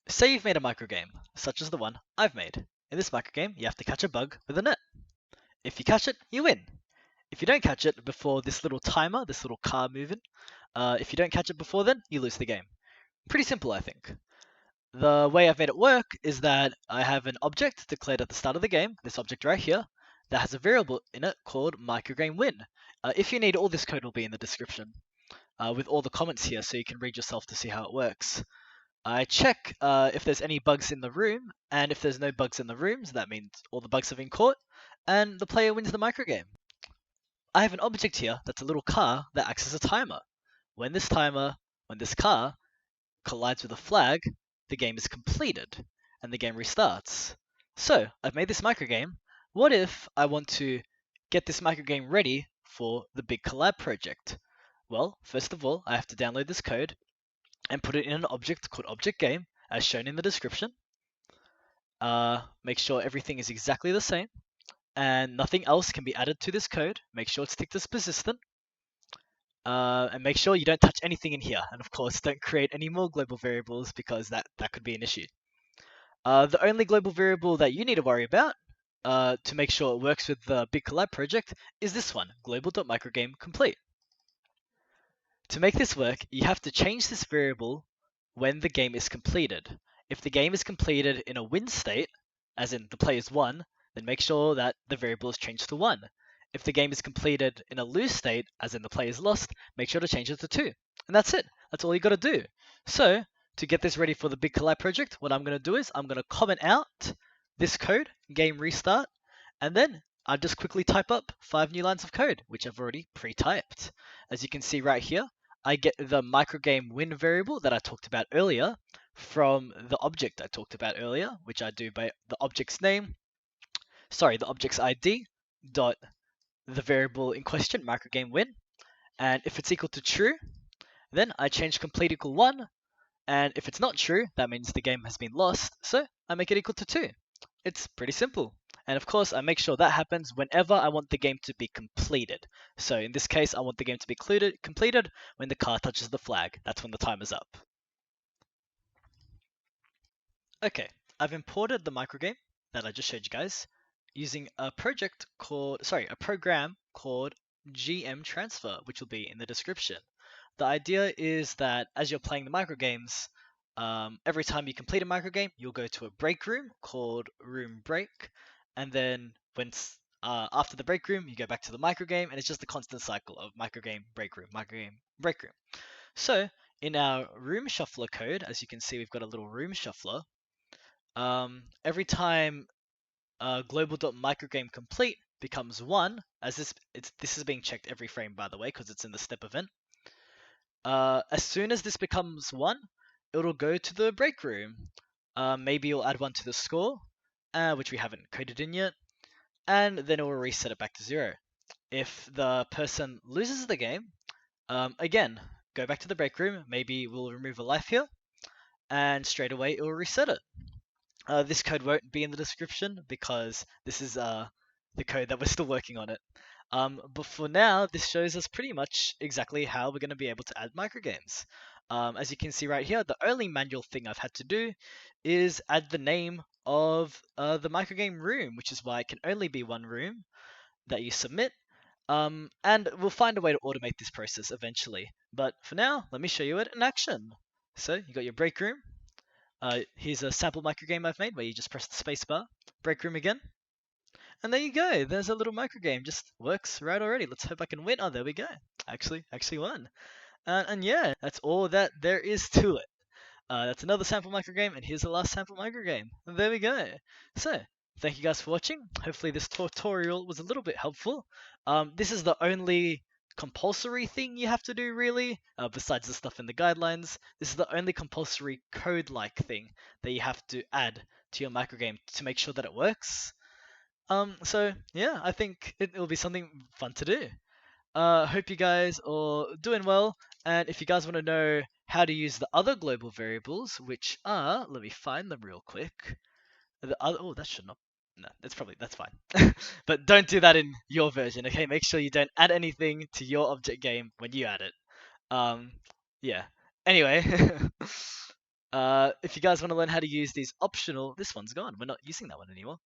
Say you've made a microgame, such as the one I've made. In this microgame, you have to catch a bug with a net. If you catch it, you win. If you don't catch it before this little timer, this little car moving, if you don't catch it before then, you lose the game. Pretty simple, I think. The way I've made it work is that I have an object declared at the start of the game, this object right here, that has a variable in it called microgame win. If you need, all this code will be in the description with all the comments here so you can read yourself to see how it works. I check if there's any bugs in the room, and if there's no bugs in the rooms, that means all the bugs have been caught, and the player wins the microgame. I have an object here that's a little car that acts as a timer. When this car collides with a flag, the game is completed, and the game restarts. So, I've made this microgame. What if I want to get this microgame ready for the big collab project? Well, first of all, I have to download this code and put it in an object called object game, as shown in the description. Make sure everything is exactly the same, and nothing else can be added to this code. Make sure it's ticked as persistent. And make sure you don't touch anything in here. And of course, don't create any more global variables because that could be an issue. The only global variable that you need to worry about to make sure it works with the big collab project is this one, global.microgamecomplete. To make this work, you have to change this variable when the game is completed. If the game is completed in a win state, as in the player's won, then make sure that the variable is changed to 1. If the game is completed in a lose state, as in the player's lost, make sure to change it to 2. And that's it. That's all you got to do. So, to get this ready for the big collab project, what I'm going to do is I'm going to comment out this code, game restart, and then I'll just quickly type up 5 new lines of code, which I've already pre-typed. As you can see right here, I get the microgame win variable that I talked about earlier from the object I talked about earlier, which I do by the object's name, the object's ID, dot the variable in question, microgame win. And if it's equal to true, then I change complete equal 1. And if it's not true, that means the game has been lost, so I make it equal to 2. It's pretty simple. And of course, I make sure that happens whenever I want the game to be completed. So in this case, I want the game to be completed when the car touches the flag. That's when the timer's up. Okay, I've imported the microgame that I just showed you guys using a program called GM Transfer, which will be in the description. The idea is that as you're playing the microgames, every time you complete a microgame, you'll go to a break room called room break, and then after the break room, you go back to the microgame, and it's just a constant cycle of microgame, break room, microgame, break room. So in our room shuffler code, as you can see, we've got a little room shuffler. Every time global.microgamecomplete becomes 1, as this is being checked every frame, by the way, because it's in the step event. As soon as this becomes 1, it'll go to the break room. Maybe you'll add 1 to the score, which we haven't coded in yet, and then it will reset it back to 0. If the person loses the game, again, go back to the break room. Maybe we'll remove a life here, and straight away it will reset it. This code won't be in the description because this is the code that we're still working on it. But for now, this shows us pretty much exactly how we're going to be able to add microgames. As you can see right here, the only manual thing I've had to do is add the name of the microgame room, which is why it can only be one room that you submit. And we'll find a way to automate this process eventually. But for now, let me show you it in action. So you got your break room. Here's a sample microgame I've made where you just press the spacebar, break room again. And there you go. There's a little microgame. Just works right already. Let's hope I can win. Oh, there we go. Actually won. And yeah, that's all that there is to it. That's another sample microgame, and here's the last sample microgame. And there we go. So, thank you guys for watching. Hopefully this tutorial was a little bit helpful. This is the only compulsory thing you have to do, really, besides the stuff in the guidelines. This is the only compulsory code-like thing that you have to add to your microgame to make sure that it works. So yeah, I think it will be something fun to do. Hope you guys are doing well, and if you guys want to know how to use the other global variables, which are, let me find them real quick. That should not, no, that's fine. But don't do that in your version, okay? Make sure you don't add anything to your object game when you add it. Yeah. Anyway, If you guys want to learn how to use these optional, this one's gone. We're not using that one anymore.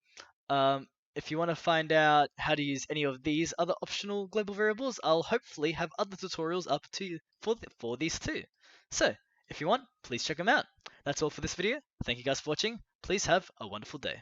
If you want to find out how to use any of these other optional global variables, I'll hopefully have other tutorials up to you for these too. So, if you want, please check them out. That's all for this video. Thank you guys for watching. Please have a wonderful day.